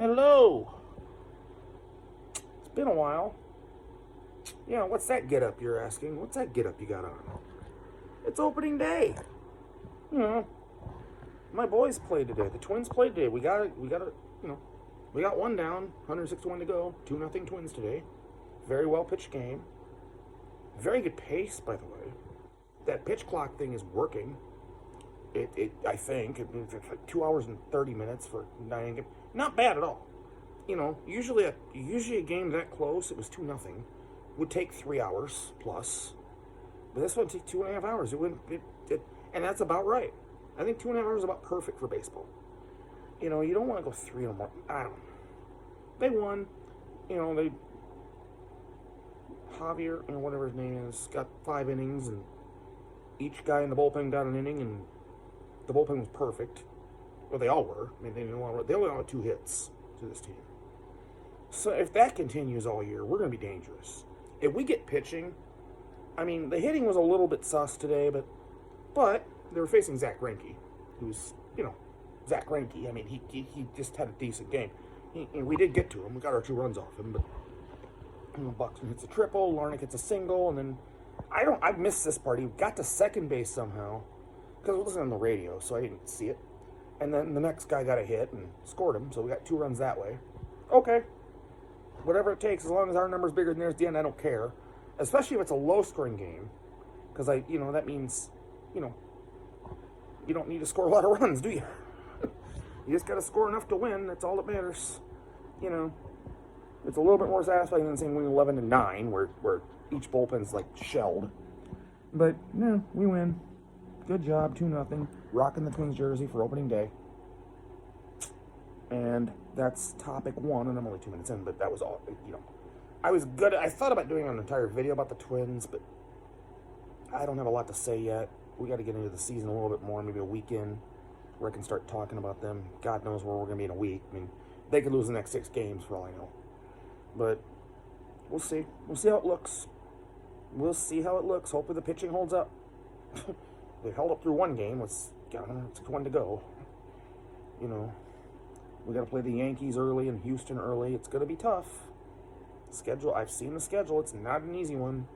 Hello. It's been a while. Yeah, what's that get up you're asking? What's that get up you got on? It's opening day. You know, my boys played today. The Twins played today. We got one down, 161 to go. 2-0 Twins today. Very well pitched game. Very good pace, by the way. That pitch clock thing is working. I think it's like 2 hours and 30 minutes for 9 games. Not bad at all. You know, usually a game that close, it was 2-0, would take 3 hours plus. But this one took 2.5 hours. And that's about right. I think 2.5 hours is about perfect for baseball. You know, you don't want to go 3 or more. I don't know. They won. You know, Javier, or whatever his name is, got 5 innings, and each guy in the bullpen got an inning, and the bullpen was perfect. Well, they all were. I mean, they only allowed 2 hits to this team. So if that continues all year, we're going to be dangerous. If we get pitching, I mean, the hitting was a little bit sus today, but they were facing Zach Greinke, who's, Zach Greinke. I mean, he just had a decent game. We did get to him. We got our 2 runs off him, but Buxton hits a triple, Larnach hits a single, and then I missed this part. He got to second base somehow because it wasn't on the radio, so I didn't see it. And then the next guy got a hit and scored him, so we got 2 runs that way. Okay. Whatever it takes, as long as our number's bigger than theirs at the end, I don't care. Especially if it's a low-scoring game, because that means, you don't need to score a lot of runs, do you? You just got to score enough to win. That's all that matters. It's a little bit more satisfying than saying we win 11-9, where each bullpen's like shelled. But no, we win. Good job, 2-0. Rocking the Twins jersey for opening day. And that's topic 1, and I'm only 2 minutes in, but that was all, I was good. I thought about doing an entire video about the Twins, but I don't have a lot to say yet. We got to get into the season a little bit more, maybe a weekend, where I can start talking about them. God knows where we're going to be in a week. I mean, they could lose the next 6 games for all I know. But we'll see. We'll see how it looks. Hopefully the pitching holds up. They held up through 1 game. It's 1 to go. We got to play the Yankees early and Houston early. It's going to be tough. Schedule. I've seen the schedule. It's not an easy one.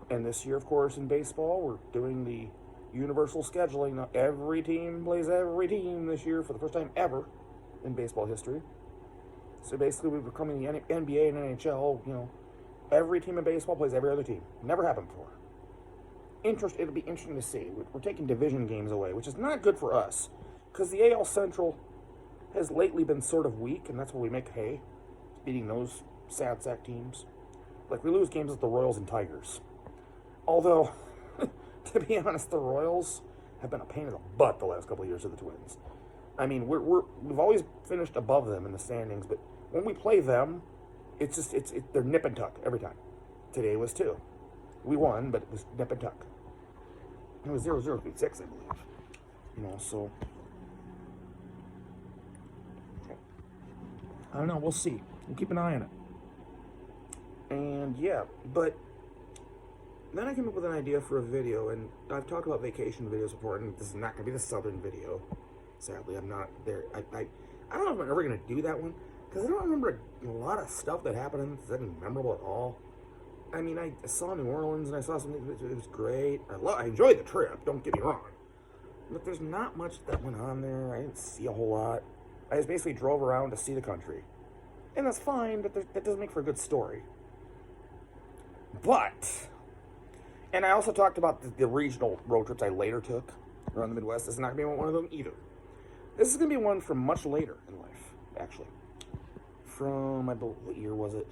And this year, of course, in baseball, we're doing the universal scheduling. Now, every team plays every team this year for the first time ever in baseball history. So basically, we're becoming the NBA and NHL. Every team in baseball plays every other team. Never happened before. It'll be interesting to see. We're taking division games away, which is not good for us, because the AL Central has lately been sort of weak, and that's where we make hay, beating those sad sack teams. Like, we lose games with the Royals and Tigers. Although, to be honest, the Royals have been a pain in the butt the last couple of years of the Twins. I mean, we've always finished above them in the standings, but when we play them, they're nip and tuck every time. Today was 2. We won, but it was nip and tuck. It was 0-0 to 6, I believe. So I don't know. We'll see. We'll keep an eye on it. And yeah, but then I came up with an idea for a video, and I've talked about vacation videos before, and this is not going to be the southern video. Sadly, I'm not there. I don't know if I'm ever going to do that one, because I don't remember a lot of stuff that happened that's memorable at all. I mean, I saw New Orleans, and I saw something. It was great. I enjoyed the trip. Don't get me wrong. But there's not much that went on there. I didn't see a whole lot. I just basically drove around to see the country. And that's fine, but that doesn't make for a good story. And I also talked about the regional road trips I later took around the Midwest. This is not going to be one of them either. This is going to be one from much later in life, actually. From, what year was it?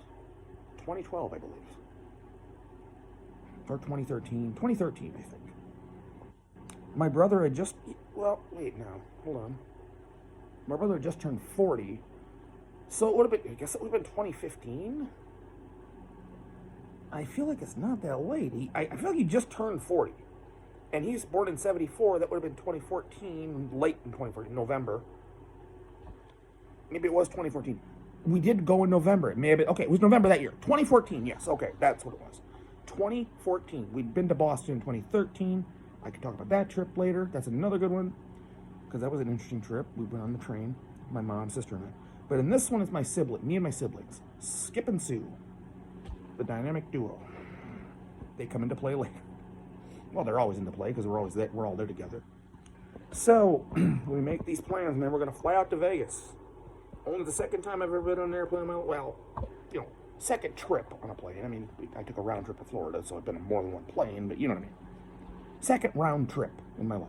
2012, I believe. Or 2013. 2013, I think. My brother had just... Well, wait, now. Hold on. My brother had just turned 40. So it would have been... I guess it would have been 2015? I feel like it's not that late. I feel like he just turned 40. And he's born in 74. That would have been 2014. Late in 2014. November. Maybe it was 2014. We did go in November. It may have been... Okay, it was November that year. 2014, yes. Okay, that's what it was. 2014. We'd been to Boston in 2013. I could talk about that trip later. That's another good one, because that was an interesting trip. We went on the train, my mom, sister, and I. But in this one, it's me and my siblings, Skip and Sue, the dynamic duo. They come into play later. Well, they're always into play because we're all there together. So we make these plans, and then we're going to fly out to Vegas. Only the second time I've ever been on an airplane. Well, second trip on a plane. I mean, I took a round trip to Florida, so I've been on more than one plane, but you know what I mean. Second round trip in my life.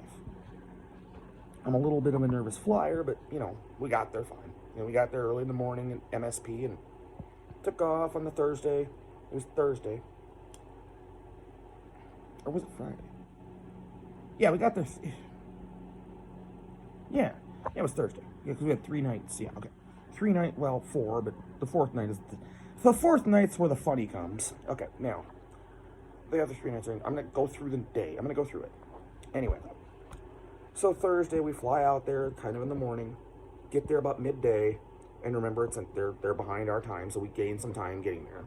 I'm a little bit of a nervous flyer, but, we got there fine. We got there early in the morning at MSP and took off on the Thursday. It was Thursday. Or was it Friday? Yeah, we got there. Yeah, it was Thursday. Yeah, because we had 3 nights. Yeah, okay. 3 nights, well, 4, but the 4th night is... The 4th night's where the funny comes. Okay, now, the other 3 nights are... I'm going to go through the day. I'm going to go through it. Anyway. So Thursday, we fly out there kind of in the morning, get there about midday, and remember, they're behind our time, so we gain some time getting there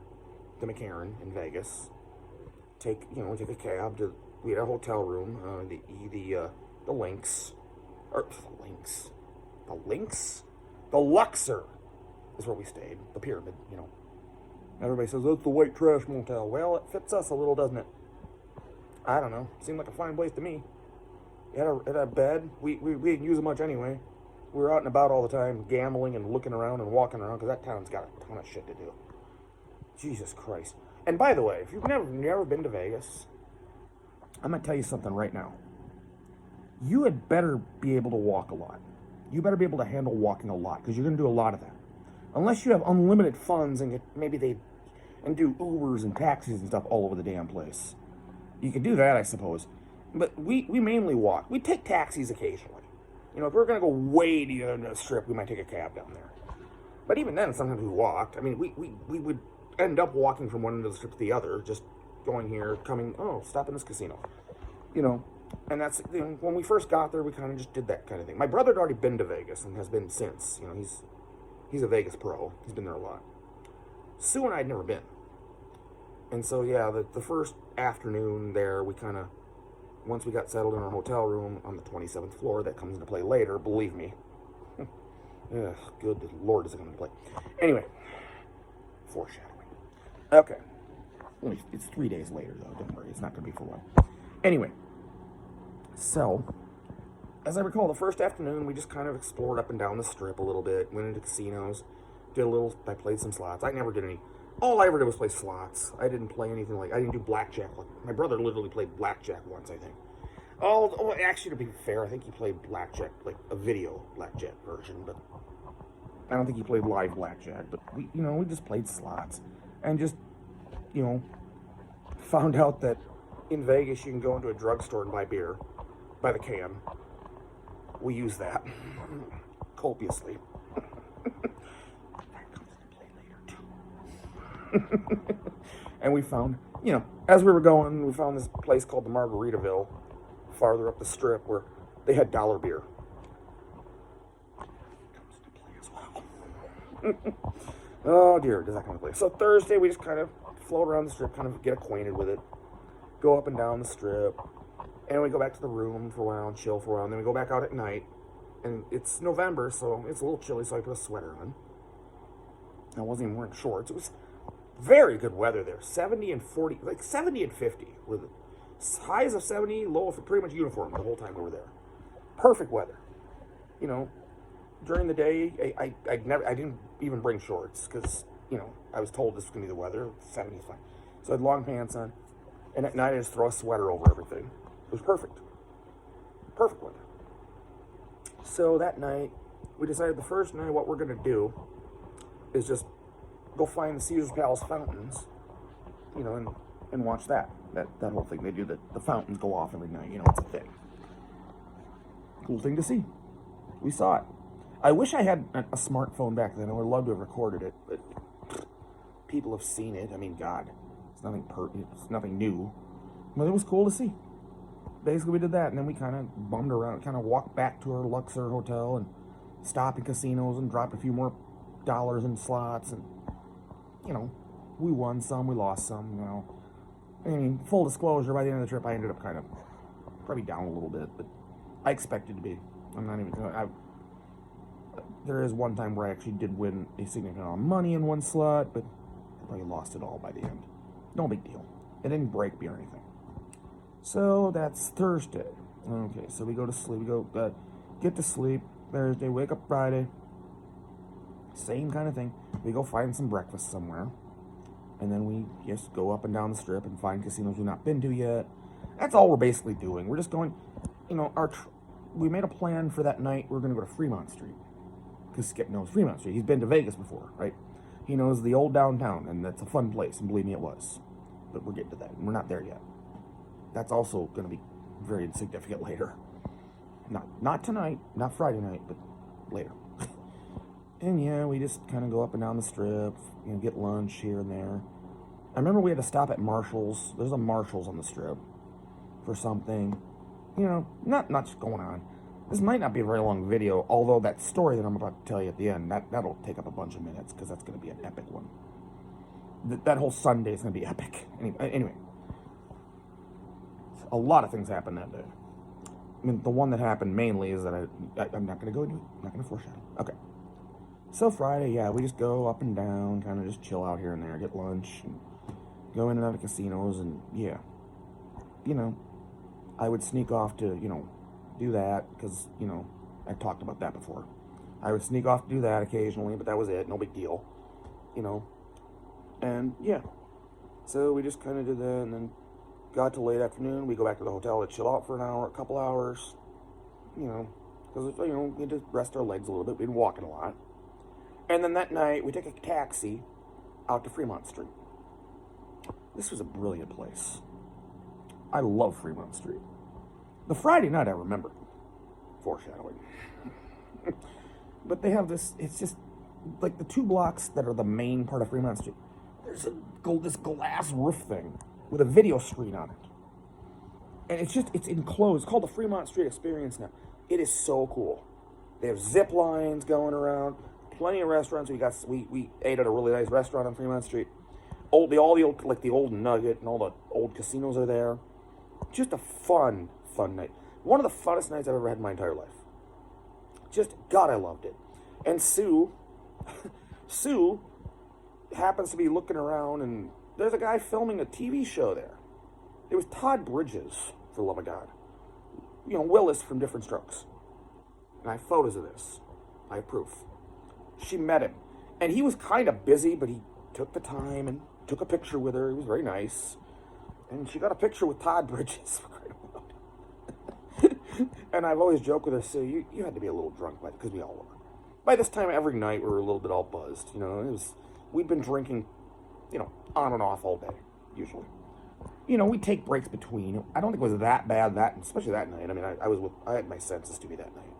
to McCarran in Vegas. Take a cab to... We had a hotel room, the Lynx... Or, the Lynx... The Lynx? The Luxor is where we stayed. The Pyramid, Everybody says, that's the white trash motel. Well, it fits us a little, doesn't it? I don't know. Seemed like a fine place to me. It had a bed. We didn't use it much anyway. We were out and about all the time, gambling and looking around and walking around, because that town's got a ton of shit to do. Jesus Christ. And by the way, if you've never been to Vegas, I'm going to tell you something right now. You had better be able to walk a lot. You better be able to handle walking a lot, because you're going to do a lot of that. Unless you have unlimited funds and do Ubers and taxis and stuff all over the damn place. You can do that, I suppose. But we mainly walk. We take taxis occasionally. If we're going to go way to the other end of the strip, we might take a cab down there. But even then, sometimes we walked. I mean, we would end up walking from one end of the strip to the other, just going here, stop in this casino. And that's, when we first got there, we kind of just did that kind of thing. My brother had already been to Vegas and has been since. He's a Vegas pro. He's been there a lot. Sue and I had never been. And so, yeah, the first afternoon there, we kind of, once we got settled in our hotel room on the 27th floor, that comes into play later, believe me. Ugh, good Lord, does it come into play. Anyway, foreshadowing. Okay. It's 3 days later, though. Don't worry, it's not going to be for one. Anyway, so, as I recall, the first afternoon, we just kind of explored up and down the strip a little bit, went into casinos, I played some slots. I never did any. All I ever did was play slots. I didn't play anything I didn't do blackjack. My brother literally played blackjack once, I think. Actually, to be fair, I think he played blackjack, like a video blackjack version, but I don't think he played live blackjack. But we just played slots and just, found out that in Vegas you can go into a drugstore and buy beer by the can. We use that copiously. That comes into play later too. And we found, as we were going, we found this place called the Margaritaville, farther up the strip, where they had dollar beer. Comes into play as well. Oh dear, does that come into play? So Thursday, we just kind of float around the strip, kind of get acquainted with it, go up and down the strip, and we go back to the room for a while and chill for a while, and then we go back out at night. And it's November, so it's a little chilly, so I put a sweater on. I wasn't even wearing shorts. It was very good weather there. 70 and 40, like 70 and 50. With highs of 70, low of pretty much uniform the whole time we were there. Perfect weather. During the day, I didn't even bring shorts because, I was told this was going to be the weather. 70 is fine. So I had long pants on. And at night, I just throw a sweater over everything. It was perfect. Perfect weather. So that night, we decided the first night what we're going to do is just go find the Caesar's Palace fountains, and watch that whole thing. They do the fountains go off every night, it's a thing. Cool thing to see. We saw it. I wish I had a smartphone back then. I would love to have recorded it, but people have seen it. I mean, God, it's nothing new. But it was cool to see. Basically, we did that, and then we kind of bummed around, kind of walked back to our Luxor hotel and stopped in casinos and dropped a few more dollars in slots, and, we won some, we lost some, I mean, full disclosure, by the end of the trip, I ended up kind of probably down a little bit, but I expected to be. I'm not even, There is one time where I actually did win a significant amount of money in one slot, but I probably lost it all by the end. No big deal. It didn't break me or anything. So that's Thursday. Okay, so we go to sleep. We go get to sleep Thursday. Wake up Friday. Same kind of thing. We go find some breakfast somewhere, and then we just go up and down the strip and find casinos we've not been to yet. That's all we're basically doing. We're just going. We made a plan for that night. We're going to go to Fremont Street because Skip knows Fremont Street. He's been to Vegas before, right? He knows the old downtown, and that's a fun place. And believe me, it was. But we're getting to that. And we're not there yet. That's also going to be very insignificant later. Not tonight, not Friday night, but later. And yeah, we just kind of go up and down the strip, get lunch here and there. I remember we had to stop at Marshall's. There's a Marshall's on the strip for something. Not much going on. This might not be a very long video, although that story that I'm about to tell you at the end, that'll take up a bunch of minutes, because that's going to be an epic one. That whole Sunday is going to be epic. Anyway. A lot of things happened that day. I mean, the one that happened mainly is that I'm not going to go into it. I'm not going to foreshadow. Okay. So Friday, yeah, we just go up and down, kind of just chill out here and there, get lunch, and go in and out of casinos, and yeah. I would sneak off to, do that, because, I've talked about that before. I would sneak off to do that occasionally, but that was it. No big deal. And yeah. So we just kind of did that, and then got to late afternoon. We go back to the hotel to chill out for an hour, a couple hours, because, we need to rest our legs a little bit. We've been walking a lot. And then that night, we take a taxi out to Fremont Street. This was a brilliant place. I love Fremont Street. The Friday night, I remember. Foreshadowing. But they have this, it's just, like the 2 blocks that are the main part of Fremont Street. There's this glass roof thing with a video screen on it. And it's enclosed. It's called the Fremont Street Experience now. It is so cool. They have zip lines going around, plenty of restaurants. We ate at a really nice restaurant on Fremont Street. All the old Nugget and all the old casinos are there. Just a fun night. One of the funnest nights I've ever had in my entire life. God, I loved it. And Sue happens to be looking around, and there's a guy filming a TV show there. It was Todd Bridges, for the love of God. Willis from Different Strokes. And I have photos of this. I have proof. She met him. And he was kind of busy, but he took the time and took a picture with her. He was very nice. And she got a picture with Todd Bridges. And I've always joked with her, Sue, you had to be a little drunk, because we all were. By this time, every night, we were a little bit all buzzed. We'd been drinking, on and off all day, usually. We'd take breaks between. I don't think it was that bad, especially that night. I mean, I had my senses to be that night.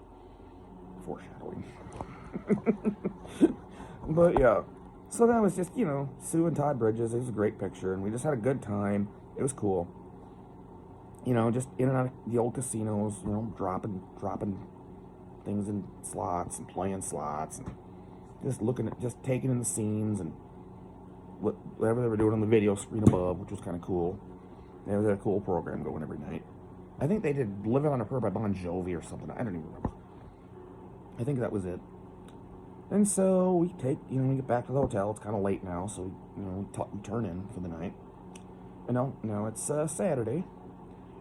Foreshadowing. But, yeah. So that was just, Sue and Todd Bridges. It was a great picture, and we just had a good time. It was cool. Just in and out of the old casinos, dropping things in slots and playing slots, and just taking in the scenes and whatever they were doing on the video screen above, which was kind of cool. They had a cool program going every night. I think they did Living on a Prayer by Bon Jovi or something. I don't even remember. I think that was it. And so we we get back to the hotel. It's kind of late now, so we turn in for the night. And no, it's Saturday.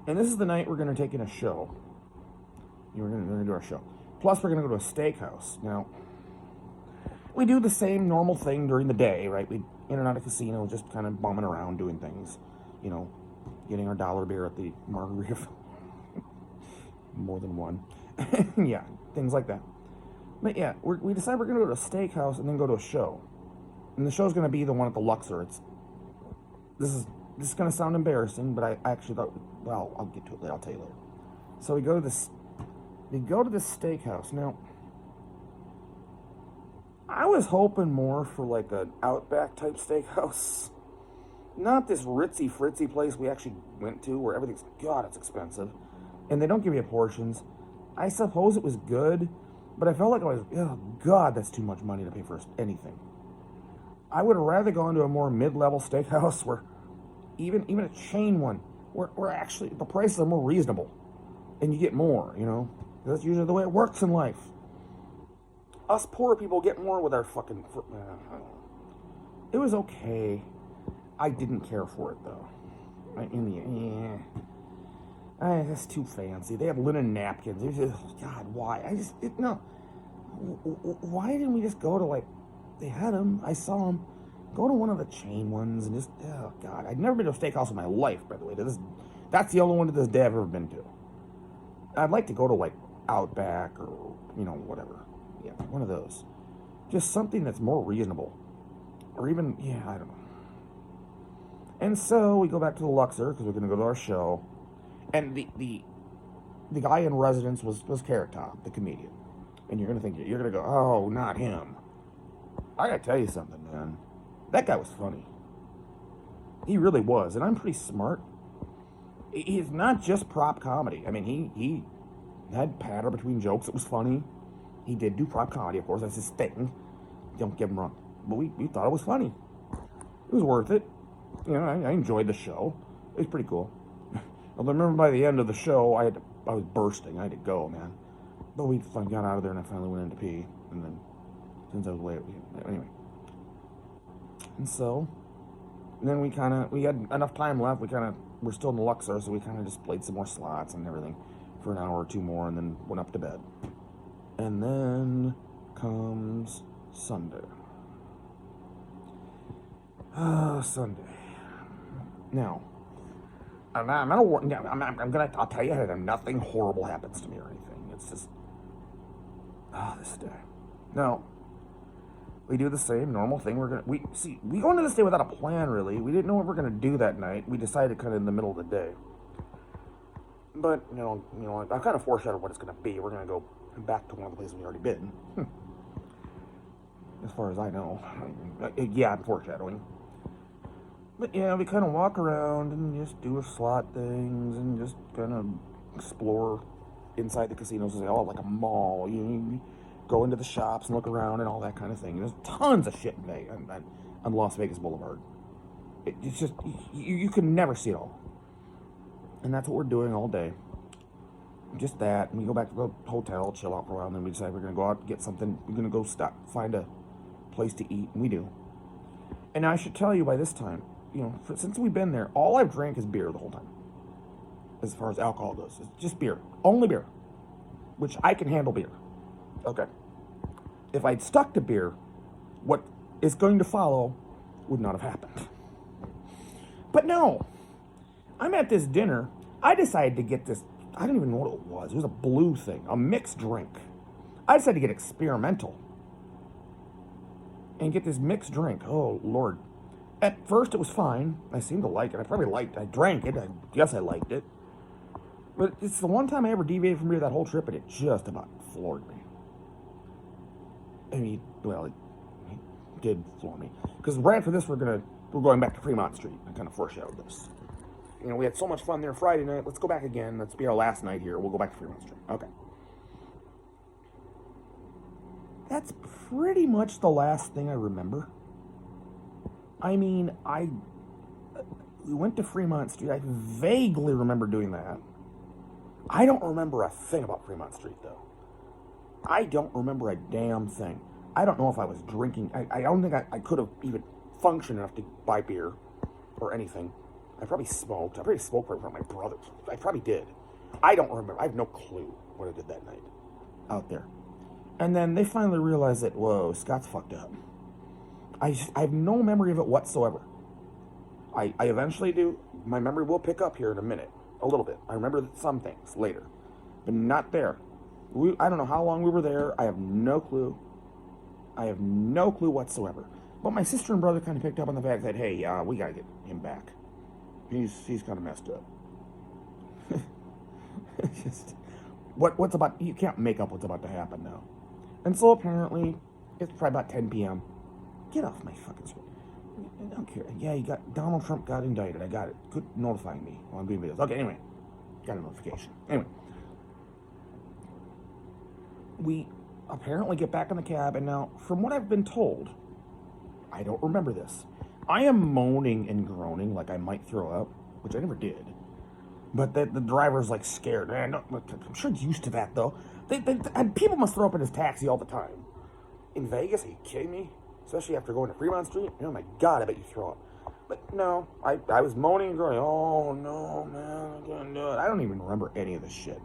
And this is the night we're going to take in a show. We're going to do our show. Plus, we're going to go to a steakhouse. Now, we do the same normal thing during the day, right? We in and out of casino, just kind of bumming around, doing things. Getting our dollar beer at the margarita. More than one. Yeah, things like that. But yeah, we decided we're going to go to a steakhouse and then go to a show. And the show's going to be the one at the Luxor. This is going to sound embarrassing, but I actually thought, well, I'll get to it later. I'll tell you later. So we go to this steakhouse. Now, I was hoping more for like an Outback type steakhouse. Not this ritzy fritzy place we actually went to where everything's, God, it's expensive. And they don't give you portions. I suppose it was good, but I felt like oh God, that's too much money to pay for anything. I would have rather gone to a more mid-level steakhouse where even a chain one, where actually the prices are more reasonable. And you get more, That's usually the way it works in life. us poor people get more with our fucking... It was okay. I didn't care for it, though. That's too fancy. They have linen napkins. God, why? No. Why didn't we just go to, like... They had them. I saw them. Go to one of the chain ones and just... Oh, God. I'd never been to a steakhouse in my life, by the way. That's the only one to this day I've ever been to. I'd like to go to, like, Outback or, whatever. Yeah, one of those. Just something that's more reasonable. Or even, I don't know. And so we go back to the Luxor because we're going to go to our show. And the guy in residence was Carrot Top, the comedian. And you're going to think, you're going to go, oh, not him. I got to tell you something, man. That guy was funny. He really was. And I'm pretty smart. He's not just prop comedy. I mean, he had patter between jokes. It was funny. He did do prop comedy, of course. That's his thing. Don't get him wrong. But we thought it was funny. It was worth it. I enjoyed the show. It was pretty cool. I remember by the end of the show, I was bursting. I had to go, man. But we got out of there, and I finally went in to pee. And then, since I was late, anyway. And so, and then we had enough time left. We're still in the Luxor, so we kind of just played some more slots and everything for an hour or two more, and then went up to bed. And then comes Sunday. Sunday. Now, I'll tell you that nothing horrible happens to me or anything. It's just, this day. Now, we do the same normal thing. We go into this day without a plan, really. We didn't know what we were going to do that night. We decided kind of in the middle of the day. But, I kind of foreshadowed what it's going to be. We're going to go back to one of the places we've already been. As far as I know. Yeah, I'm foreshadowing. But yeah, we kind of walk around and just do slot things and just kind of explore inside the casinos. It's all like a mall. You go into the shops and look around and all that kind of thing. There's tons of shit in Vegas, on Las Vegas Boulevard. It's just, you can never see it all. And that's what we're doing all day. Just that. And we go back to the hotel, chill out for a while, and then we decide we're going to go out and get something. We're going to go find a place to eat, and we do. And I should tell you by this time, since we've been there, all I've drank is beer the whole time. As far as alcohol goes. It's just beer. Only beer. Which I can handle beer. Okay. If I'd stuck to beer, what is going to follow would not have happened. But no. I'm at this dinner. I decided to get this, I don't even know what it was. It was a blue thing. A mixed drink. I decided to get experimental. And get this mixed drink. Oh, Lord. At first, it was fine. I seemed to like it. I drank it. I guess I liked it. But it's the one time I ever deviated from beer that whole trip, and it just about floored me. I mean, well, it did floor me. Because right after this, we're going back to Fremont Street. I kind of foreshadowed this. We had so much fun there Friday night. Let's go back again. Let's be our last night here. We'll go back to Fremont Street. Okay. That's pretty much the last thing I remember. I mean, we went to Fremont Street. I vaguely remember doing that. I don't remember a thing about Fremont Street, though. I don't remember a damn thing. I don't know if I was drinking. I don't think I could have even functioned enough to buy beer or anything. I probably smoked. I probably smoked right in front of my brother. I probably did. I don't remember. I have no clue what I did that night out there. And then they finally realized that, whoa, Scott's fucked up. I have no memory of it whatsoever. I eventually do. My memory will pick up here in a minute. A little bit. I remember some things later. But not there. I don't know how long we were there. I have no clue. I have no clue whatsoever. But my sister and brother kind of picked up on the fact that, hey, we got to get him back. He's kind of messed up. It's just, what's about, you can't make up what's about to happen now. And so apparently, it's probably about 10 p.m. Get off my fucking screen. I don't care. Yeah, Donald Trump got indicted. I got it. Could notify me while I'm doing videos. Okay, anyway. Got a notification. Anyway. We apparently get back in the cab, and now, from what I've been told, I don't remember this. I am moaning and groaning like I might throw up, which I never did. But the driver's like scared. I'm sure he's used to that, though. And people must throw up in his taxi all the time. in Vegas, are you kidding me? Especially after going to Fremont Street. Oh my God, I bet you throw up. But no, I was moaning and groaning. Oh no, man, I can't do it. I don't even remember any of this shit.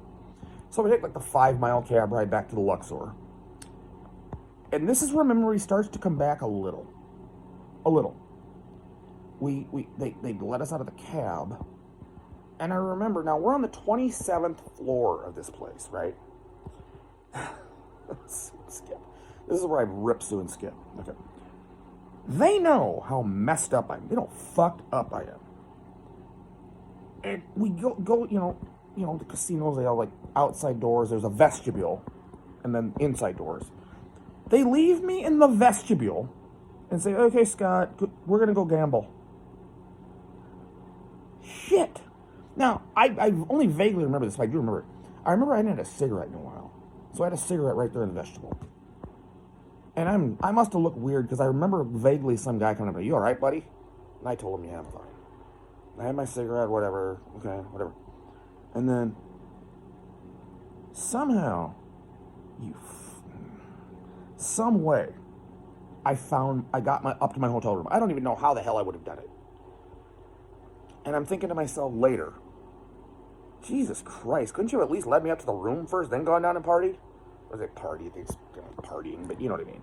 So we take like the 5-mile cab ride back to the Luxor. And this is where memory starts to come back a little. A little. They let us out of the cab. And I remember, now we're on the 27th floor of this place, right? Skip. This is where I rip Sue and Skip. Okay. They know how messed up I am. They know how fucked up I am. And we go, you know, the casinos, they have like outside doors. There's a vestibule, and then inside doors. They leave me in the vestibule and say, okay, Scott, we're going to go gamble. Shit. Now, I only vaguely remember this, but I do remember it. I remember I hadn't had a cigarette in a while. So I had a cigarette right there in the vestibule. And I must have looked weird because I remember vaguely some guy coming up to me, you all right, buddy? And I told him, yeah, I'm fine. I had my cigarette, whatever. Okay, whatever. And then somehow, some way, I got up to my hotel room. I don't even know how the hell I would have done it. And I'm thinking to myself later, Jesus Christ, couldn't you at least let me up to the room first, then gone down and partied? Or was it party? I think it's partying, but you know what I mean.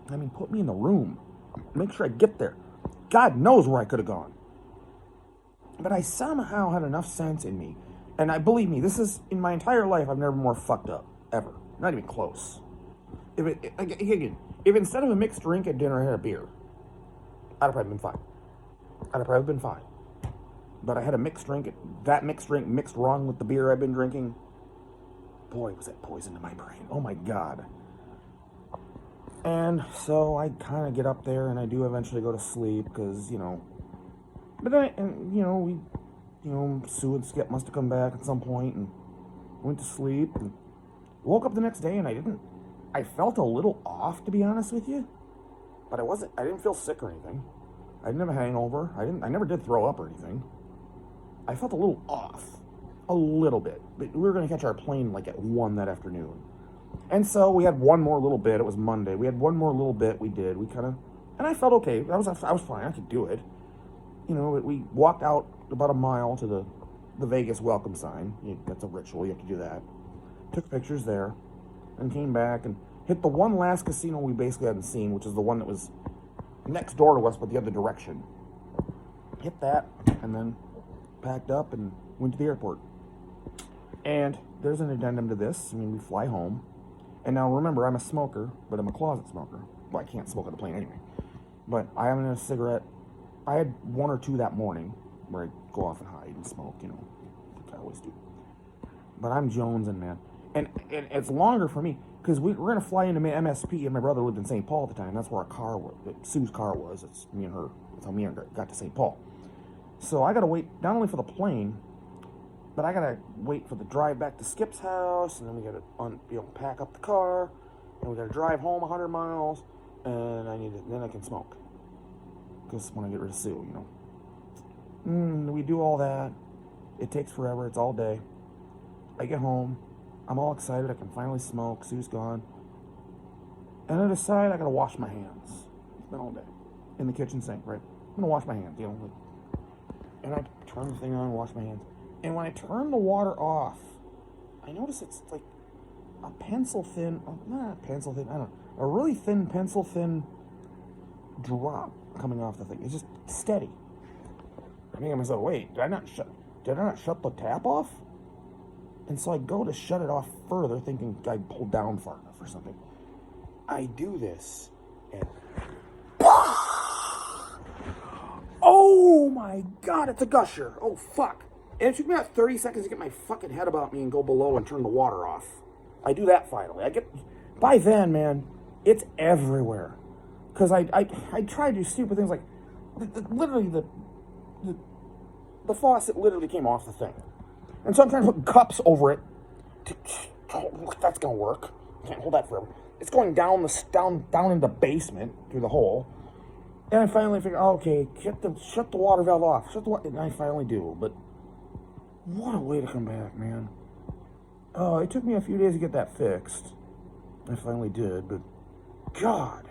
I mean, put me in the room. Make sure I get there. God knows where I could have gone. But I somehow had enough sense in me. And believe me, this is, in my entire life, I've never been more fucked up. Ever. Not even close. If instead of a mixed drink at dinner I had a beer, I'd have probably been fine. But I had a mixed drink. That mixed drink mixed wrong with the beer I've been drinking. Boy, was that poison to my brain. Oh my God. And so I kind of get up there and I do eventually go to sleep because, but then, Sue and Skip must have come back at some point and went to sleep and woke up the next day and I felt a little off, to be honest with you, but I didn't feel sick or anything. I didn't have a hangover. I never did throw up or anything. I felt a little off. A little bit. But we were going to catch our plane like at 1 that afternoon. And so we had one more little bit. It was Monday. We had one more little bit we did. And I felt okay. I was fine. I could do it. We walked out about a mile to the Vegas welcome sign. That's a ritual. You have to do that. Took pictures there. And came back and hit the one last casino we basically hadn't seen, which is the one that was next door to us, but the other direction. Hit that, and then packed up and went to the airport. And there's an addendum to this. We fly home. And now remember, I'm a smoker, but I'm a closet smoker. Well, I can't smoke on the plane anyway. But I haven't had a cigarette. I had 1 or 2 that morning where I go off and hide and smoke, like I always do. But I'm jonesing, man. And it's longer for me because we're going to fly into MSP, and my brother lived in St. Paul at the time. That's where our car was. Sue's car was. It's me and her. That's how me and her got to St. Paul. So I got to wait not only for the plane, but I got to wait for the drive back to Skip's house, and then we got to pack up the car, and we got to drive home 100 miles, and then I can smoke. Because when I get rid of Sue, we do all that. It takes forever. It's all day. I get home. I'm all excited. I can finally smoke. Sue's gone. And I decide I got to wash my hands. It's been all day. In the kitchen sink, right? I'm going to wash my hands, and I turn the thing on and wash my hands. And when I turn the water off, I notice it's like a pencil thin, not pencil thin, I don't know, a really thin pencil thin drop coming off the thing. It's just steady. I think to myself, wait, did I not shut the tap off? And so I go to shut it off further, thinking I pulled down far enough or something. I do this, and oh my God, it's a gusher. Oh fuck. And it took me about 30 seconds to get my fucking head about me and go below and turn the water off. I do that finally. By then, man, it's everywhere. Because I try to do stupid things like, literally the faucet literally came off the thing. And so I'm trying to put cups over it. That's going to work. Can't hold that forever. It's going down in the basement through the hole. And I finally figure, okay, shut the water valve off. And I finally do. But what a way to come back, man. It took me a few days to get that fixed. I finally did, but God.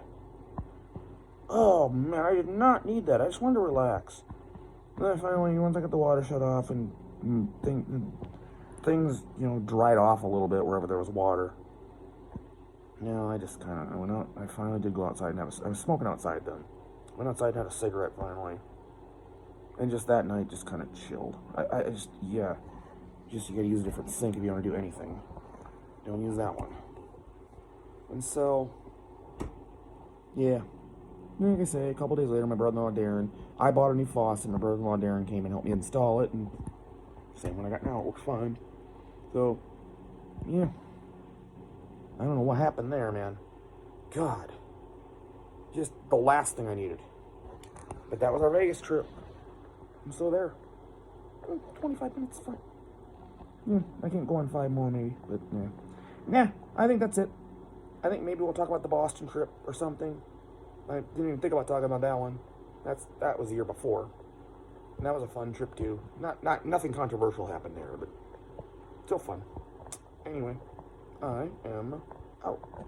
Oh, man, I did not need that. I just wanted to relax. And then finally, once I got the water shut off and things, dried off a little bit wherever there was water. I just I went out. I finally did go outside and I was smoking outside then. Went outside and had a cigarette finally. And just that night, just kind of chilled. You gotta use a different sink if you want to do anything. Don't use that one. And so, yeah. Like I say, a couple days later, my brother-in-law Darren, I bought a new faucet, and my brother-in-law Darren came and helped me install it, and same one I got now, it works fine. So, yeah. I don't know what happened there, man. God. Just the last thing I needed. But that was our Vegas trip. I'm still there. 25 minutes, fine. Yeah, I can't go on 5 more maybe, but yeah. Nah, I think that's it. I think maybe we'll talk about the Boston trip or something. I didn't even think about talking about that one. That was the year before. And that was a fun trip too. Nothing controversial happened there, but still fun. Anyway, I am out.